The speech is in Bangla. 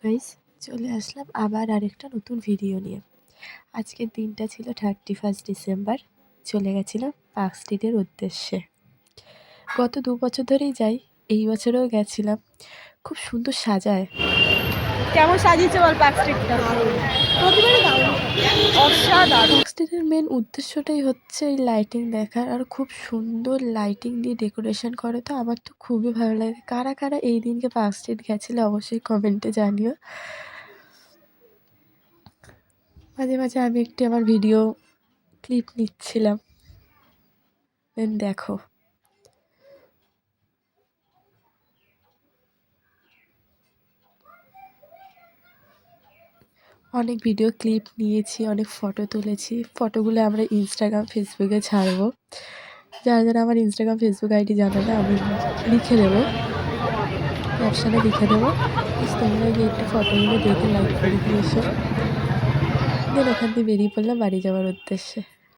গাইস, চলে আসলাম আবার আরেকটা নতুন ভিডিও নিয়ে। আজকের দিনটা ছিল 31 ডিসেম্বর। চলে গেছিলাম পার্ক স্ট্রিটের উদ্দেশ্যে। গত ২ বছর ধরেই যাই, এই বছরেও গেছিলাম। খুব সুন্দর সাজায়। কেমন সাজিয়েছে বল পার্ক স্ট্রিটটা? অসাধারণ। পার্ক স্ট্রিটের মেন উদ্দেশ্যটাই হচ্ছে এই লাইটিং দেখার, আর খুব সুন্দর লাইটিং দিয়ে ডেকোরেশন করে। তো আমার তো খুবই ভালো লাগে। কারা কারা এই দিনকে পার্ক স্ট্রিট গেছিলে অবশ্যই কমেন্টে জানিও। মাঝে মাঝে আমি একটু আমার ভিডিও ক্লিপ নিচ্ছিলাম, দেখো। অনেক ভিডিও ক্লিপ নিয়েছি, অনেক ফটো তুলেছি। ফটোগুলো আমরা ইনস্টাগ্রাম, ফেসবুকে ছাড়বো। যারা যারা আমার ইনস্টাগ্রাম, ফেসবুক আইডি জানে না, আমি লিখে দেবো, ক্যাপশনে লিখে দেবো। তোমরা গিয়ে একটু ফটোগুলো দেখে লাইক করে দিয়েছো। দেন ওখান থেকে বেরিয়ে পড়লাম বাড়ি যাওয়ার উদ্দেশ্যে।